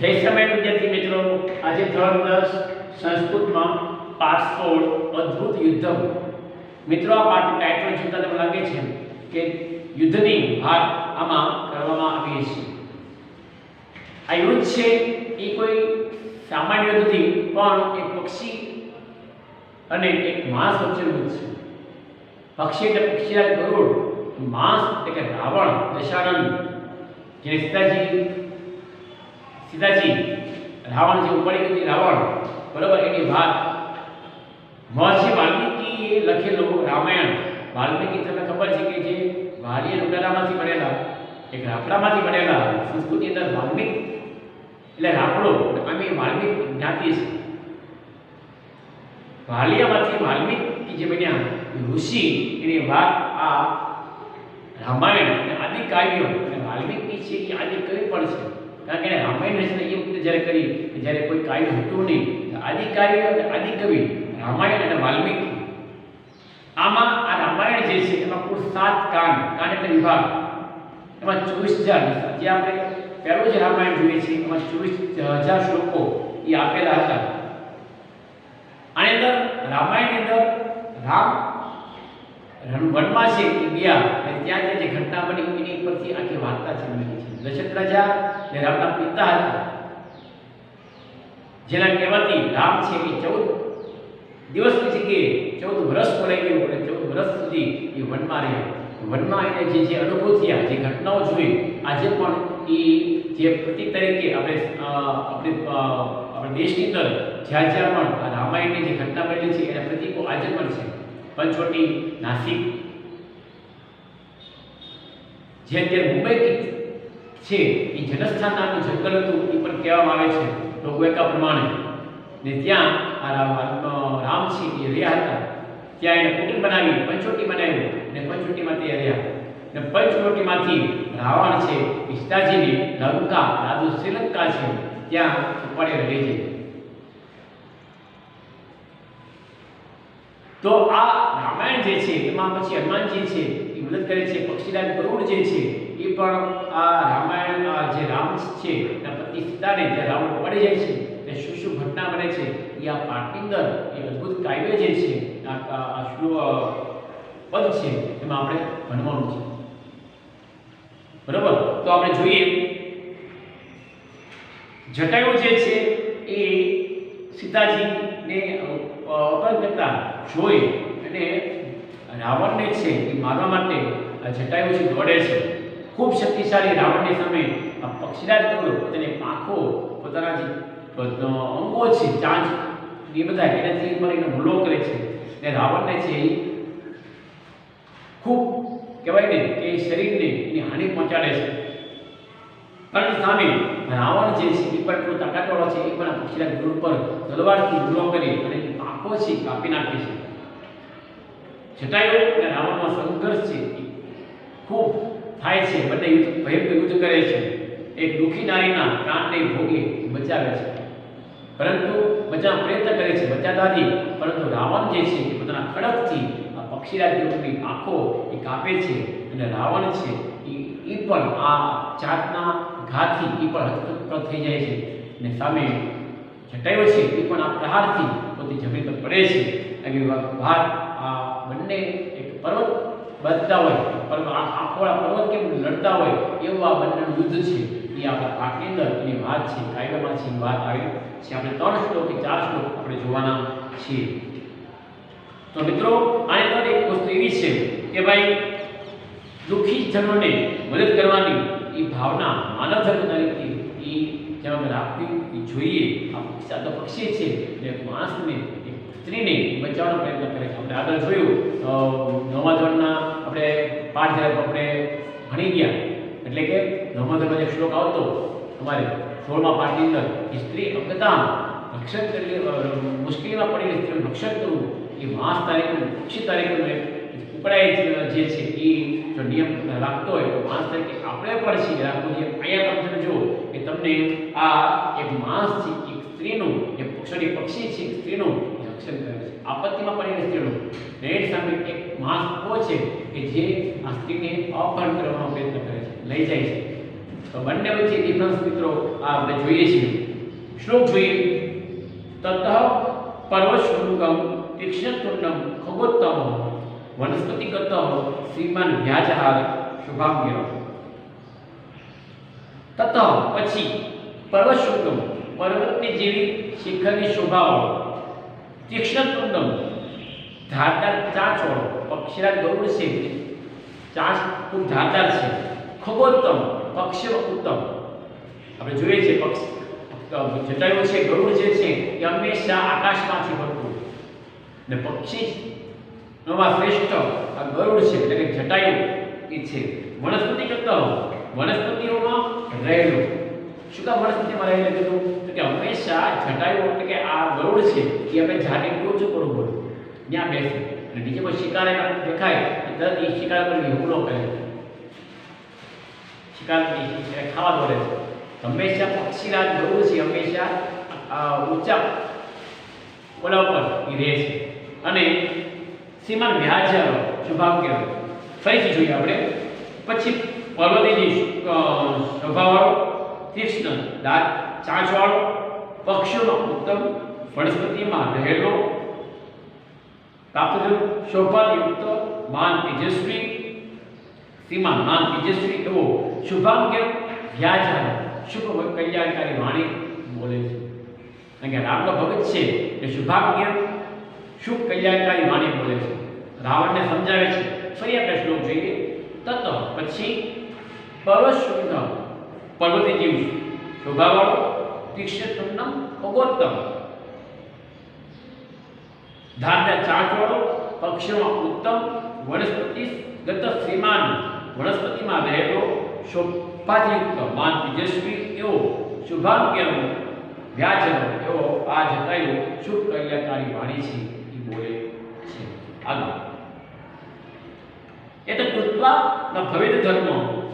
જય સમય વિદ્યાર્થી મિત્રો, આજે ધોરણ 10 સંસ્કૃતમાં પાઠ 16 અદ્ભુત યુદ્ધ. મિત્રો, આ પાઠનું ટાઇટલ જોતા તમને લાગે છે કે યુદ્ધની વાત આમાં કરવામાં આવી છે. આ યુદ્ધ છે એ કોઈ સામાન્ય યુદ્ધ નથી, પણ એક પક્ષી અને એક માણસ વચ્ચેનું યુદ્ધ છે. પક્ષી એટલે પક્ષીરાજ ગરુડ, માણસ એટલે કે રાવણ દશાનંદ, જેને સીતાજી રાવણ જે ઉપડી ગઈ રાવણ, બરોબર, એની વાત મહર્ષિ વાલ્મીકીએ લખેલું રામાયણ. વાલ્મીકી તમને ખબર છે કે જે વાલિયા લુગડામાંથી બનેલા, એક રાપડામાંથી બનેલા, સંસ્કૃતિ અંદર વાલ્મીક એટલે રાપડો, અમે વાલ્મીક જ્ઞાતિ છે. વાલિયામાંથી વાલ્મીકી જે બન્યા ઋષિ, એની વાત આ રામાયણ અને આદિ કાવ્યો, અને વાલ્મીકી છે એ આદિ કવિ પણ છે. કારણ કે રામાયણ રચના એ વખતે જ્યારે કરી જ્યારે કોઈ કાવ્ય હતું નહીં. આદિ કાવ્ય અને આદિ કવિ રામાયણ અને વાલ્મીકી. આમાં આ રામાયણ જે છે એમાં કુલ 7 કાંડ એટલે વિભાગ, એમાં 24,000, જે આપણે પહેલું જે રામાયણ જોઈએ છે એમાં 24,000 શ્લોકો એ આપેલા હતા. આની અંદર રામાયણની અંદર રામ વનમાં છે એ ગયા અને ત્યાં જે ઘટના બની એની પરથી આખી વાર્તા છે બની છે. દશરથ રાજા જે રામના પિતા હતા, જેના કહેવાથી રામ છે એ 14 દિવસની જગ્યાએ 14 વર્ષ ભરાઈ ગયું અને 14 વર્ષ સુધી એ વનમાં રહ્યા. વનમાં એને જે અનુભવ થયા, જે ઘટનાઓ જોઈ, આજે પણ એ જે પ્રતીક તરીકે આપણે દેશની અંદર જ્યાં પણ આ રામાયણની જે ઘટના બનેલી છે એના પ્રતીકો આજે પણ છે. પંચવટી, નાસિક, જે અત્યારે મુંબઈ છે એ જનસ્થાન નામનું જંગલ હતું એ પણ કહેવામાં આવે છે લોકવાયકા પ્રમાણે. ને ત્યાં આ રામ છે એ રહ્યા હતા. ત્યાં એને કુટીર બનાવી, પંચવટી બનાવ્યું ને પંચવટીમાં તે રહ્યા. ને પંચવટીમાંથી રાવણ છે એ સીતાજીને લંકા, રાજુ શ્રીલંકા છે ત્યાં ઉપાડી લઈ જાય. તો આ રામાયણ જે છે એમાં પછી હનુમાનજી છે એ મદદ કરે છે. પક્ષીરાજ ગરુડ જે છે એ પણ આ રામાયણ જે રામ છે એના પતિ સીતાને જે રાવણ પડી જાય છે તે શું ઘટના બને છે એ આ પાઠની અંદર એ અદ્ભુત કાવ્ય જે છે આ પદ છે એમાં આપણે ભણવાનું છે. બરોબર, તો આપણે જોઈએ જટાયુ જે છે એ સીતાજીને અપહરણ કરતા જોઈ અને રાવણને છે એ મારવા માટે જટાયુ છે દોડે છે. ખૂબ શક્તિશાળી રાવણની સામે આ પક્ષીરાજ ગરુડ પોતાની પાંખો, પોતાના જે અંગો છે, ચાંચ એ બધા એનાથી પર એને હુમલો કરે છે. અને રાવણને છે એ ખૂબ કહેવાય ને કે શરીરને એની હાનિ પહોંચાડે છે. પરંતુ સામે રાવણ જે છે એ પણ એટલો તાકાતવાળો છે, એ પણ આ પક્ષીરાજ ગરુડ પર તલવારથી હુમલો કરી અને એની પાંખો છે કાપી નાખે છે. જટાયુ અને રાવણનો સંઘર્ષ છે ખૂબ થાય છે. બંને ભયંકર યુદ્ધ કરે છે. એક દુઃખી નારીના પ્રાણને ભોગે બચાવે છે, પરંતુ બચાવવાનો પ્રયત્ન કરે છે બચાવવાથી, પરંતુ રાવણ જે છે એ પોતાના ખડકથી આ પક્ષીરાજ ગરુડની આંખો એ કાપે છે. અને રાવણ છે એ પણ આ જાતના ઘાથી એ પણ હતપ્રત થઈ જાય છે. અને સામે જટાયુ છે એ પણ આ પ્રહારથી પોતે જમીન પર પડે છે. એવી વાત આ બંને એક પર્વત બાંધતા હોય, આંખોવાળા પર્વત કેમ લડતા હોય એવું આ બંનેનું યુદ્ધ છે એ આપણા પાઠની અંદર એની વાત છે, કાવ્યમાં છે, વાત આવી છે. આપણે 3 શ્લોક કે 4 શ્લોક આપણે જોવાના છીએ. તો મિત્રો, આની અંદર એક વસ્તુ એવી છે કે ભાઈ દુઃખી જનોને મદદ કરવાની એ ભાવના માનવ ધર્મ તરીકે એ જેમ રાખવી જોઈએ. આ પક્ષી છે એ માણસને, સ્ત્રીને બચાવવાનો પ્રયત્ન કરે છે. આપણે આગળ જોયું 9મા ધોરણના આપણે પાઠ જ્યારે આપણે ભણી ગયા, એટલે કે 9મા ધોરણનો જે શ્લોક આવતો તમારે 16મા પાઠની અંદર કે સ્ત્રી અંગતા રક્ષણ કરી, મુશ્કેલીમાં પડેલી સ્ત્રીનું રક્ષણ કરવું એ માસ તારીખનું, પક્ષી તારીખનું ઉપડાય જે છે એ જો નિયમ રાખતો હોય તો માણસ તરીકે આપણે પણ છીએ રાખવું જોઈએ. અહીંયા તમે જુઓ કે તમને આ એક માણસ છે, એક સ્ત્રીનું, એક પક્ષી છે, એક સ્ત્રીનું રક્ષણ કરે છે. આપત્તિમાં પડેલી સ્ત્રીનું રેડ સામે એક માણસ એવો છે કે જે આ સ્ત્રીને અપહરણ કરવાનો પ્રયત્ન કરે છે, લઈ જાય છે. તો બંને વચ્ચે ડિફરન્સ મિત્રો આપણે જોઈએ છીએ. શ્લોક જોઈએ. તતઃ પર્વશૃંગમ તીક્ષ્ણતુંડમ ખગોત્તમ વનસ્પતિગત શ્રીમાન વ્યાજહાર શુભાંગ્ય. તતઃ પછી પર્વશૃંગમ પર્વતની જેવી શિખરની શોભાવાળો, તીક્ષ્ણતુંડમ ધારદાર ચાંચવાળો, પક્ષીરાજ ગરુડ છે ચાંચ ખૂબ ધારદાર છે, ખગોત્તમ પક્ષી ઉત્તમ. આપણે જોઈએ છીએ જટાયુ છે ગરુડ જે છે એ હંમેશા આકાશમાંથી ભરતું ને પક્ષી નવા શ્રેષ્ઠ આ ગરુડ છે એટલે કે જટાયુ એ છે. વનસ્પતિગત વનસ્પતિઓમાં રહેલું. શું કામ વનસ્પતિમાં રહેલું કીધું તો કે હંમેશા જટાયુ એટલે કે આ ગરુડ છે એ આપણે ઝાડની ટોચ ઉપર ઉભો ત્યાં બેસે અને નીચે કોઈ શિકાર દેખાય તરત એ શિકાર પર હુમલો કરે, શિકાર ખાવા દોડે છે. હંમેશા પક્ષીરાજ ગરુડ છે હંમેશા ઊંચા ઓલા ઉપર એ રહે છે. અને સીમાન વ્યાજ્ય શુભાંગ્ય ફરીથી જોઈએ આપણે. પછી પર્વતીજી સ્વભાવવાળો, તીક્ષ્ણ દાંત ચાંચવાળો, પક્ષીઓનો ઉત્તમ, વનસ્પતિમાં રહેલો, પ્રાપ્ત શોભાયુક્ત, માન તેજસ્વી, સીમા માન તેજસ્વી એવો શુભાંગ્ય વ્યાજ્ય શુભ કલ્યાણકારી વાણી બોલે છે. કારણ કે રામનો ભગત છે એ શુભાંગ્ય શુભ કલ્યાણકારી વાણી બોલે છે, રાવણને સમજાવે છે. ફરી આપણે શ્લોક જોઈએ. તત પછી પર્વશૃંગમ પર્વતી જેવી શોભાવાળો, તીક્ષ્ણતુંડમ ખગોત્તમ ધારદાર ચાંચવાળો, પક્ષીઓમાં ઉત્તમ, વનસ્પતિગત શ્રીમાન વનસ્પતિમાં રહેલો, શોભાયુક્ત, માન તેજસ્વી એવો શુભાંગ્યનો વ્યાજનો એવો આ જટાયુ શુભ કલ્યાણકારી વાણી છે એ બોલે છે. આગળ એત કૃત્વા ન ભવેદ ધર્મ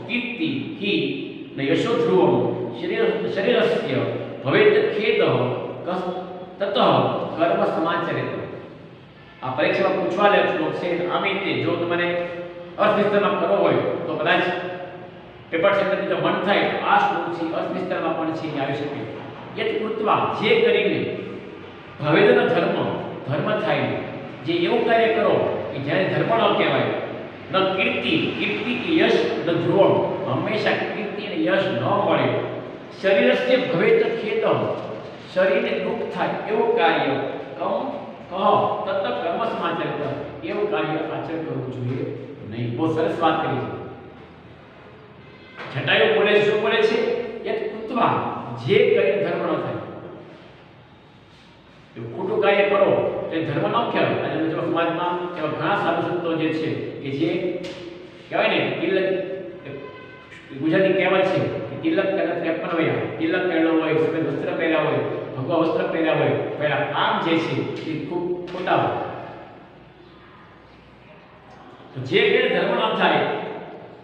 કીર્તિ હિ ન યશો ધ્રુવમ શરીરસ્ય ભવેદ ખેદ તત કર્મ સમાચરિત. આ પરીક્ષામાં પૂછવા લે શ્લોક છે. આમ રીતે જો તમને અર્થ વિસ્તારમાં કરવો હોય તો કદાચ પેપર સેન્ટરની જો મન થાય તો આ શ્લોક છે અર્થ વિસ્તારમાં પણ છે આવી શકે. યત કૃત્વા જે કરીને ભવેદનો ધર્મ ધર્મ થાય જે એવું કાર્ય કરો કે જ્યારે ધર્મ ન કહેવાય, ન કીર્તિ કીર્તિ કે યશ ન ધ્રુવમ હંમેશા કીર્તિ અને યશ ન મળે, શરીરસ્ય ભવેત ખેદમ શરીરને દુઃખ થાય એવું કાર્ય તત કર્મ સમાચરિત એવું કાર્ય આચરણ કરવું જોઈએ નહીં. બહુ સરસ વાત કરી છે. જટાયુ બોલે શું બોલે છે? યત કૃત્વા જે કરી ધર્મ ન થાય, જો ખોટું કાર્ય કરો તો ધર્મ ન કહેવાય. આજે જો સમાજમાં એવા ઘણા સાધુ સંતો જે છે કે જે કહેવાય ને તિલક, ગુજરાતી કહેવત છે કે તિલક કરે 53 વયા, તિલક પહેરેલો હોય, સફેદ વસ્ત્ર પહેર્યા હોય, ભગવા વસ્ત્ર પહેર્યા હોય, પહેલા કામ જે છે એ ખૂબ ખોટા હોય. તો જે કરે ધર્મ ન થાય,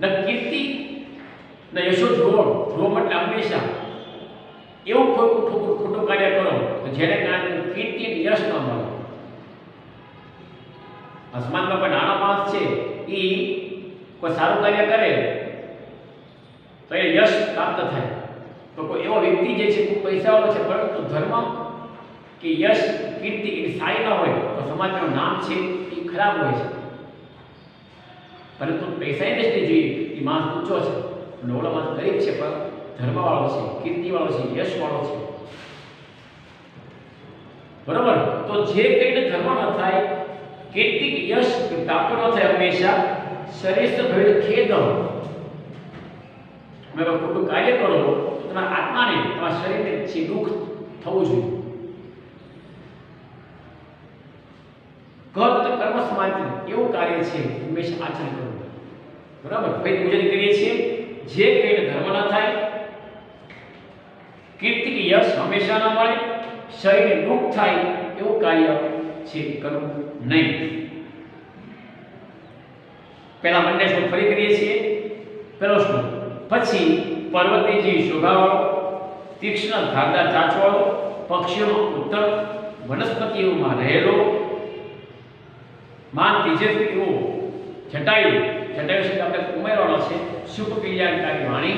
ન કીર્તિ ન યશો ધ્રુવમ, ધ્રુવમ એટલે હંમેશા એવું ખોટું કાર્ય કરો તો જેને કારણે કીર્તિ અને યશ ન મળે. સમાજમાં કોઈ નાનો માણસ છે એ કોઈ સારું કાર્ય કરે તો એ યશ પ્રાપ્ત થાય. તો કોઈ એવો વ્યક્તિ જે છે ખૂબ પૈસાવાળો છે પરંતુ ધર્મ કે યશ કીર્તિ એની સારી ન હોય તો સમાજનું નામ છે એ ખરાબ હોય છે. પરંતુ પૈસાની દ્રષ્ટિએ જોઈએ એ માણસ ઊંચો છે અને ઓલો માણસ ગરીબ છે પણ ધર્મવાળો છે, કીર્તિવાળો છે, યશવાળો છે. બરોબર? તો જે કંઈ ધર્મ ન થાય, કીર્તિ યશ પ્રાપ્ત ન થાય હંમેશા શરીર ભવેદ ખેદમ. તમે ખોટું કાર્ય કરો તો તમારા આત્માને તમારા શરીરને છે દુઃખ થવું જોઈએ. કર્મ સમાજ એવું કાર્ય છે હંમેશા આચરણ કરવું. બરાબર? ભાઈ ગુજરાતી કરીએ છીએ જે કંઈ ધર્મ ન થાય, કીર્તિ કે યશ હંમેશા ન મળે, શરીરને દુઃખ થાય એવું કાર્ય છે કરવું નહીં. પહેલા બંને શ્લોક ફરી કરીએ છીએ. પહેલો શ્લોક. પછી પર્વતીજી શોભાવાળો, તીક્ષ્ણ ધારદાર ચાંચવાળો, પક્ષીઓનો ઉત્તર, વનસ્પતિઓમાં રહેલો, માન તેજસ્વી એવો જટાયુ. જટાયુ શબ્દ આપણે ઉમેરવાનો છે. શુભ કલ્યાણકારી વાણી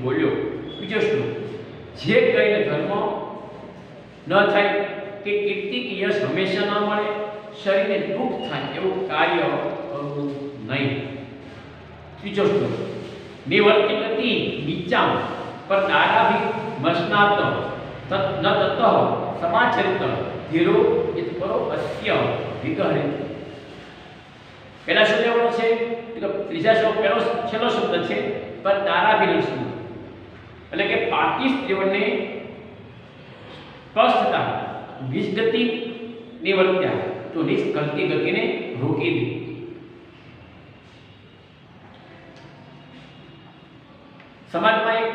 બોલ્યો. બીજો શ્લોક, જે કહીને ધર્મ ન થાય કે કીર્તિ કે યશ હંમેશા ન મળે, શરીરને દુઃખ થાય એવું કાર્ય કરવું નહીં. ત્રીજો શ્લોક, નિવર્તિ ગતિ નીચામ પર દારાભી મસનાત ન તત સમાચરિત ધીરો ઇત કરો અસ્ય વિગહરિત. પહેલા શબ્દ એવો છે કે ત્રીજા શબ્દ પહેલો છેલ્લો શબ્દ છે પર દારાભી નિષ્ણુ, એટલે કે પાકી સ્ત્રીઓને સ્પષ્ટતા નિજ ગતિ નિવર્ત્યા તો નિષ્કલતી ગતિને રોકી દે. સમાજમાં એક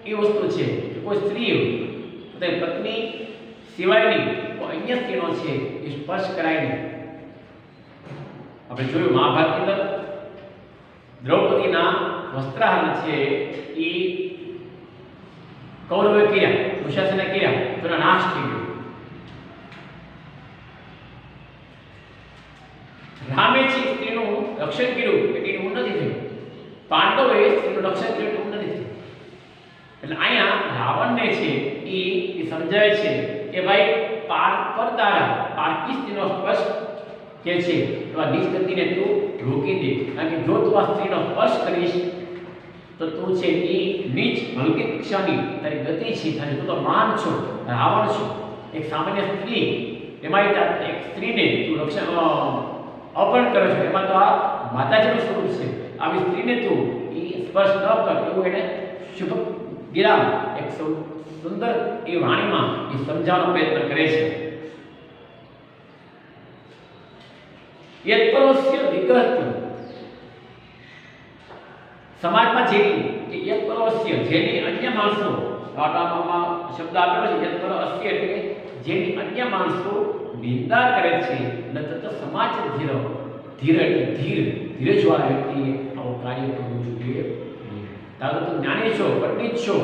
એ વસ્તુ છે કે કોઈ સ્ત્રી પોતાની પત્ની સિવાયની કોઈ અન્ય સ્ત્રીનો છે એ સ્પર્શ કરાય નહીં. આપણે જોયું મહાભારતની અંદર દ્રૌપદીના વસ્ત્રાહરણ છે એ કૌરવે કર્યા, દુશાસને કર્યા તો એનો નાશ થઈ ગયો. રામે છે સ્ત્રીનું રક્ષણ કર્યું એટલે એનું નથી થયું. પાંડવોએ સ્ત્રીનું રક્ષણ કર્યું એટલે નથી થયું. એટલે અહીંયા રાવણને છે એ સમજાય છે કે ભાઈ પરદારા પારકી સ્ત્રીનો સ્પર્શ કે છે તો આ નીચ ગતિને તું રોકી દે. કારણ કે જો તું આ સ્ત્રીનો સ્પર્શ કરીશ તો તું છે એ નીચ હલકી કક્ષાની તારી ગતિ છે, તારી તું તો માન છો, રાવણ છો, એક સામાન્ય સ્ત્રી, એમાં એક સ્ત્રીને તું રક્ષણ અપહરણ કરે છે. એમાં તો આ માતાજીનું સ્વરૂપ છે. આવી સ્ત્રીને તું એ સ્પર્શ ન કર એવું એને શુભ વિરામ એક સુંદર એ વાણીમાં એ સમજાવવાનો પ્રયત્ન કરે છે. યત્પરોસ્ય વિગહત્ય, સમાજમાં જેની યત્પરોસ્ય જેની અન્ય માણસો, વાટામાં શબ્દ આપેલો છે યત્પરોસ્ય એટલે જેની અન્ય માણસો નિંદા કરે છે ન તત સમાજ ધીર ધીર એટલે ધીરજવાળા વ્યક્તિએ આવું કાર્ય કરવું જોઈએ. તારો તું જ્ઞાની છો, પંડિત છો,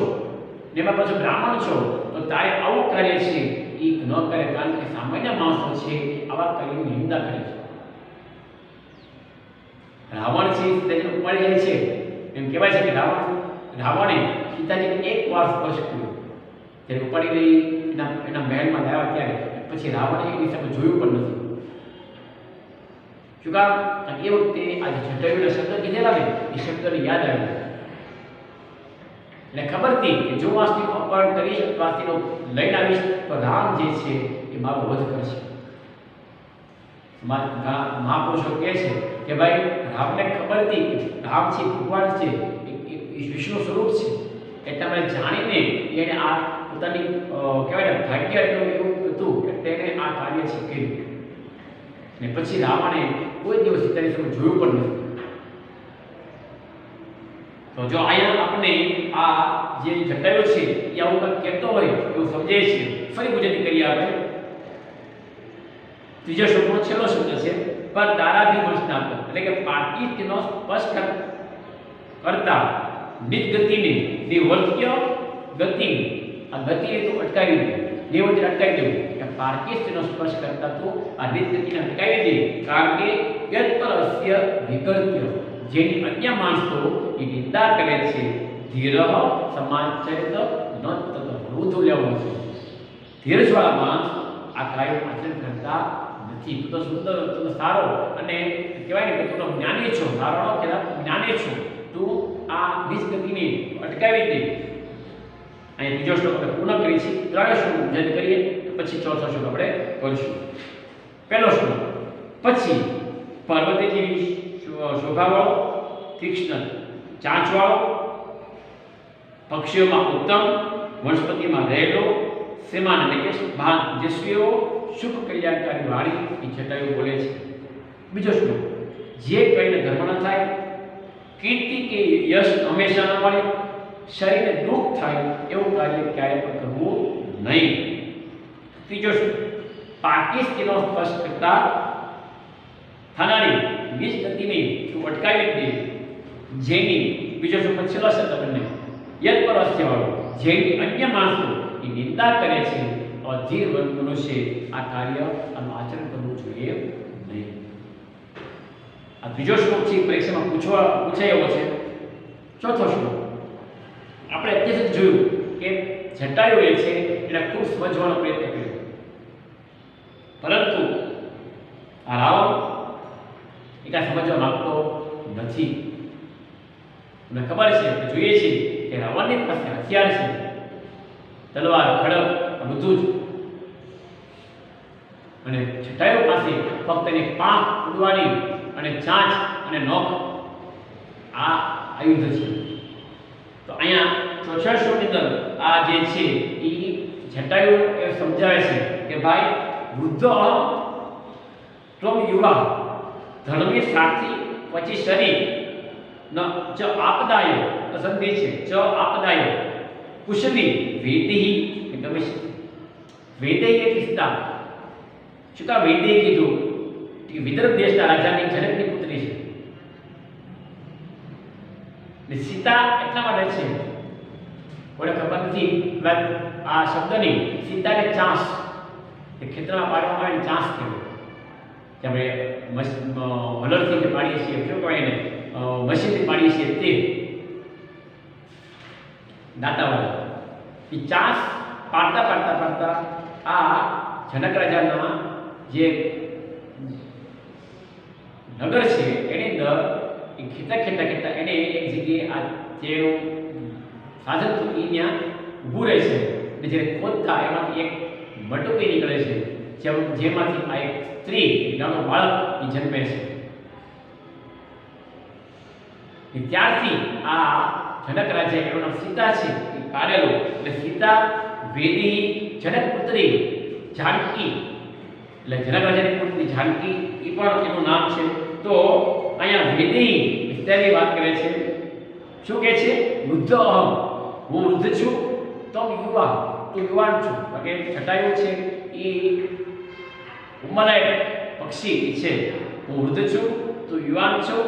ને એમાં પાછો બ્રાહ્મણ છો, તો તારે આવું કાર્ય છે એ ન કરે. કારણ કે સામાન્ય માણસો છે આવા કાર્યની નિંદા કરે છે. રાવણ છે સીતાજીને ઉપાડી જાય છે, એમ કહેવાય છે કે રાવણે સીતાજીને એક વાર સ્પર્શ કર્યો. ત્યારે ઉપાડી લઈ એના મહેલમાં લાવ્યા ત્યારે પછી રાવણે એની સામે જોયું પણ નથી. શું કામ? એ વખતે આજે જટાયુના શબ્દ કીધેલા ને એ શબ્દને યાદ આવ્યો. એટલે ખબર હતી કે જો આ સ્ત્રીનું અપહરણ કરીશ અથવા આ સ્ત્રીનો લઈને આવીશ તો રામ જે છે એ મારો વધ કરશે. મહાપુરુષો કહે છે કે ભાઈ રામને ખબર હતી કે રામ છે ભગવાન છે, એ વિષ્ણુ સ્વરૂપ છે, એટલા માટે જાણીને એને આ પોતાની કહેવાય ને ભાગ્ય એટલું એવું હતું કે તેને આ કાર્ય છે કર્યું. ને પછી રાવણે કોઈ દિવસ સીતાની સામે જોયું પણ નથી. તો જો અહીંયા આપણે આ જે જટાયુ છે એ આવું કંઈક કહેતો હોય એવું સમજે છે. ફરી ગુજરાતી કરીએ આપણે. ત્રીજા શ્લોકનો છેલ્લો શબ્દ છે પર દારાભિમર્શનાત, એટલે કે પાકી તેનો સ્પર્શ કરતા નિજ ગતિને નિવર્ત્ય ગતિ, આ ગતિને તો અટકાવી દે, નિવર્ત્ય અટકાવી દેવું. કે પારકી તેનો સ્પર્શ કરતા તો આ નિજ ગતિને અટકાવી દે. કારણ કે યત્પરસ્ય વિકલ્પ્ય, જેની અન્ય માણસો એ નિંદા કરે છે, ધીર સમાચરિત ન તત વૃદ્ધ લેવું છે. ધીરજવાળા માણસ આ કાર્ય આચરણ કરતા નથી. તું તો સુંદર, તું તો સારો અને કહેવાય ને કે તું તો જ્ઞાની છો, સારો કે જ્ઞાની છો, તું આ નિજ ગતિને અટકાવી દે. અહીં બીજો શ્લોક આપણે પૂર્ણ કરી છે. ત્રણ શ્લોક પૂજન કરીએ પછી ચોથો શ્લોક આપણે કરીશું. પહેલો શ્લોક, પછી પાર્વતીજી શોભાવાળો, તીક્ષ્ણ ચાંચવાળો, પક્ષીઓમાં ઉત્તમ, વનસ્પતિમાં રહેલો, શ્રીમાન એટલે કે મહાન તેજસ્વીઓ, શુભ કલ્યાણકારી વાણી એ જટાયુ બોલે છે. બીજો શ્લોક, જે કહીને ધર્મ ન થાય, કીર્તિ કે યશ હંમેશા ન મળે, શરીરને દુઃખ થાય એવું કાર્ય ક્યારેય પણ કરવું નહીં. ત્રીજો શ્લોક, પાકી સ્ત્રીનો સ્પર્શ કરતા થનારી નિજ ગતિને તું અટકાવી દે. જેની બીજો શ્લોક છેલ્લો શબ્દ બંને યત્પરસ્ય વાળો, જેની અન્ય માણસો એ નિંદા કરે છે, અધીર મનુષ્ય આ કાર્ય આનું આચરણ કરવું જોઈએ નહીં. આ ત્રીજો શ્લોક છે, પરીક્ષામાં પૂછાય એવો છે. ચોથો શ્લોક, આપણે અત્યાર સુધી જોયું કે જટાયુએ છે એને ખૂબ સમજવાનો પ્રયત્ન કર્યો, પરંતુ આ રાવણ એ કાંઈ સમજવા માંગતો નથી. મને ખબર છે કે જોઈએ છીએ કે રાવણની પાસે હથિયાર છે, તલવાર, ખડગ, બધું જ, અને જટાયુ પાસે ફક્ત એની પાંખ ઉડવાની અને ચાંચ અને નોખ આ આયુધ છે. તો અહીંયા ચોથા શ્લોકની અંદર આ જે છે એ જટાયુ એ સમજાવે છે કે ભાઈ વૃદ્ધ ત્વમ યુવા ધર્મી સાક્ષી પછી શરીર ન ચ આપદાયો સંધિ છે ચ આપદાયો કુશલી વેદેહી ગમે વેદેહી એટલે સીતા. શું કા વેદેહી કીધું કે વિદર્ભ દેશના રાજાની જનકની પુત્રી છે, ને સીતા એટલા માટે છે કોઈને ખબર નથી આ શબ્દની સીતાને ચાંસ એ ખેતરમાં પાડવામાં આવેલી ચાંસ કહેવાય, કે આપણે વલણથી જે પાડીએ છીએ શું કહેવાય એને મશીનથી પાડીએ છીએ તે દાંતાવાળા એ ચાંસ પાડતા પાડતા પાડતા આ જનક રાજાના જે નગર છે એની અંદર એ ખેતા ખેતા ખેતા એને એક જગ્યાએ આ જેનું સાધન હતું એ ત્યાં ઊભું રહે છે, અને જ્યારે ખોદતા એમાંથી એક મટુકી નીકળે છે જેમાંથી આ એક સ્ત્રી નાનો બાળક એ જન્મે છે. ત્યારથી આ જનક રાજા એનું નામ સીતા છે એ પાડેલો, એટલે સીતા વેદી જનક પુત્રી જાનકી, એટલે જનક રાજાની પુત્રી જાનકી એ પણ એનું નામ છે. તો અહીંયા વેદી વિસ્તારની વાત કરે છે, શું કહે છે? વૃદ્ધ અહમ, હું વૃદ્ધ છું, તો યુવા, તું યુવાન છું. કે જટાયુ છે એ ઉંમરલાયક પક્ષી છે, હું વૃદ્ધ છું, તું યુવાન છું,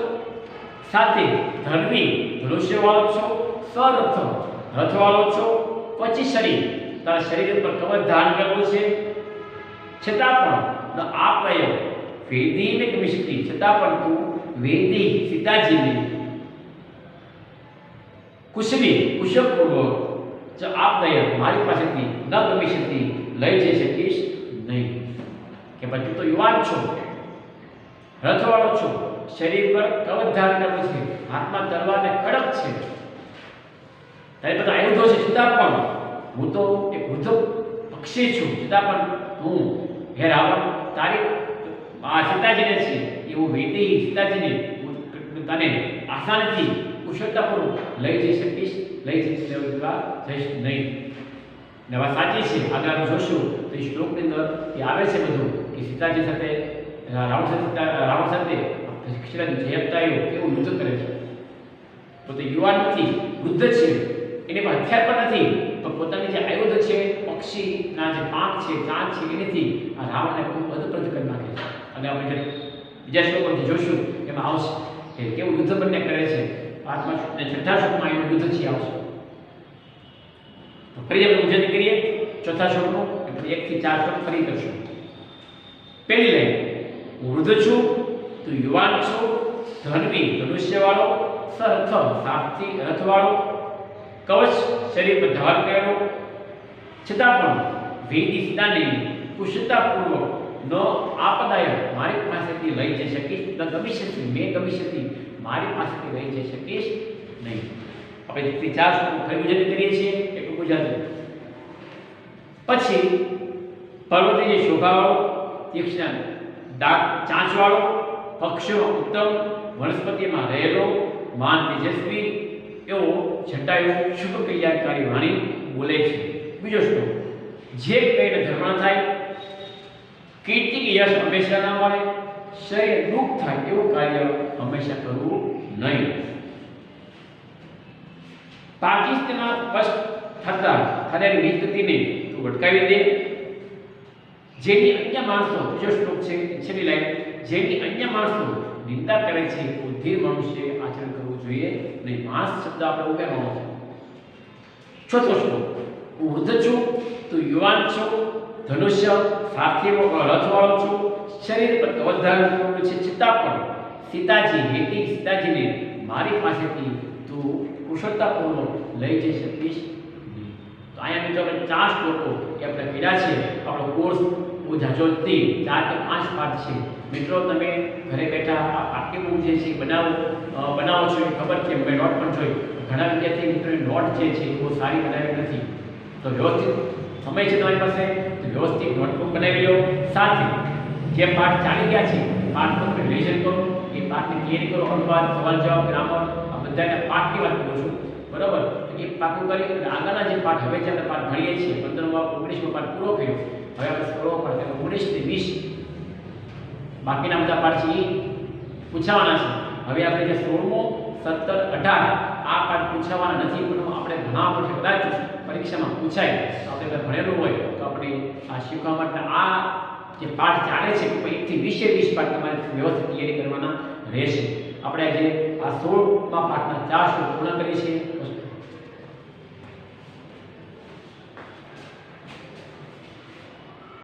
સાથે ધર્મી ધનુષ્યવાળો છો, સરથ રથવાળો છો, પછી શરીર તારા શરીર પર કવચ ધારણ કરવું છે, છતાં પણ આપયો વેદીને ગમી શકતી, છતાં પણ તું વેદી સીતાજીને કુશલી કુશળપૂર્વક જો આપદય મારી પાસેથી ન ગમી શકતી લઈ જઈ શકીશ નહીં. કે ભાઈ તું તો યુવાન છો, રથવાળો છો, શરીર પર કવચ ધારણ કરવું છે, હાથમાં તલવાર ને ખડગ છે, તારી બધા આયુધો છે, છતાં પણ હું તો એક વૃદ્ધ પક્ષી છું, છતાં પણ હું હે રાવણ તારી આ સીતાજીને છે એવું વેદી સીતાજીને તને આસાનીથી કુશળતાપૂર્વક લઈ જઈ શકીશ, લઈ જઈશ નહીં. ને વાત સાચી છે, આગળ આપણે જોશું તો એ શ્લોકની અંદર એ આવે છે બધું કે સીતાજી સાથે રાવણ સાથે જયપતાયું કેવું યુદ્ધ કરે છે. તો તે યુવાન નથી, વૃદ્ધ છે, એની પાસે હથિયાર પણ નથી, પણ પોતાની જે આયુધ છે, પક્ષીના જે પાંખ છે, ચાંચ છે, એનાથી આ રાવણને ખૂબ અદપ્રદ કરી નાખે છે. અને આપણે બીજા શ્લોકો જોશું એમાં આવશે કે કેવું યુદ્ધ બંને કરે છે. પાંચમા છઠ્ઠા શ્લોકમાં એનું યુદ્ધ છે આવશે. તો ફરી આપણે ઉજવણી કરીએ ચોથા શ્લોકનો, એટલે 1 થી 4 શ્લોક ફરી કરશું. પહેલી લાઈન, હું વૃદ્ધ છું, તું યુવાન છો, ધનવી ધનુષ્યવાળો, સરથ સારથી રથવાળો, કવચ શરીર પર ધારણ કરેલો, છતાં પણ વેદી સીતાને કુશળતાપૂર્વક ન આપદાય મારી પાસેથી લઈ જઈ શકીશ, ન ગમી શકતી મેં ગમી શકતી મારી પાસેથી લઈ જઈ શકીશ નહીં. આપણે 1 થી 4 શ્લોક ફરી ઉજવણી કરીએ છીએ એટલું ગુજરાતી. પછી પર્વતીય શોભાવાળો, તીક્ષ્ણ દાંત ચાંચવાળો, પક્ષીમાં ઉત્તમ, વનસ્પતિમાં રહેલો, માન તેજસ્વી એવો જટાયુ શુભ કલ્યાણકારી વાણી બોલે છે. બીજો શ્લોક, જે કહીને ધર્મ થાય, કીર્તિ કે યશ હંમેશા ના મળે, શરીર દુઃખ થાય એવું કાર્ય હંમેશા કરવું નહીં. પાકિસ્તાનમાં સ્પષ્ટ થતા થનારી વિકૃતિને તું અટકાવી દે. જેની અન્ય માણસો, બીજો શ્લોક છે છેલ્લી લાઈન, જેની અન્ય માણસો નિંદા કરે છે બુદ્ધિ મનુષ્ય આચરણ કરવું જોઈએ નહીં. માણસ શબ્દ આપણે ઉમેરવાનો છે. ચોથો શ્લોક, હું વૃદ્ધ છું, તું યુવાન છો, ધનુષ્ય સારથી રથવાળો છું, શરીર પર કવચ ધારણ કરવું છે, છતાં પણ સીતાજી હેતી સીતાજીને મારી પાસેથી તું કુશળતાપૂર્વક લઈ જઈ શકીશ નહીં. તો અહીંયા મિત્રો આપણે 4 શ્લોકો એ આપણે કર્યા છે. આપણો કોર્સ બહુ ઝાઝો નથી, 4 કે 5 પાઠ છે. મિત્રો તમે ઘરે બેઠા આ પાઠ્યપુસ્તક જે છે બનાવો છો એ ખબર છે, મેં નોટ પણ જોઈ. ઘણા વિદ્યાર્થી મિત્રોની નોટ જે છે એ બહુ સારી બનાવેલી નથી. તો વ્યવસ્થિત સમય છે તમારી પાસે તો વ્યવસ્થિત નોટબુક બનાવી લો. સાથે જે પાઠ ચાલી ગયા છે પાઠનું તમે રિવિઝન કરો, એ પાઠની તૈયારી કરો. અનુવાદ, સવાલ જવાબ, ગ્રામર આ બધાના પાઠની વાત કરું છું, બરાબર? તો એ પાકું કરી અને આગળના જે પાઠ હવે જે આપણે પાઠ ભણીએ છીએ 15મો 19મો પાઠ પૂરો કર્યો. હવે આપણે 16મો પાઠ 19 થી 20 બાકીના બધા પાઠ છે એ પૂછાવાના છે. હવે આપણે જે 16મો 17 18 આ પાઠ પૂછાવાના નથી, પણ આપણે ઘણા પાઠ કદાચ પરીક્ષામાં પૂછાય તો આપણે ભણેલું હોય તો આપણે આ શીખવા માટે આ જે પાઠ ચાલે છે 1 થી 20 પાઠ તમારે વ્યવસ્થિત તૈયારી કરવાના રહેશે. આપણે આજે આ 16મા પાઠના 4 શ્લોક પૂર્ણ કરી છે.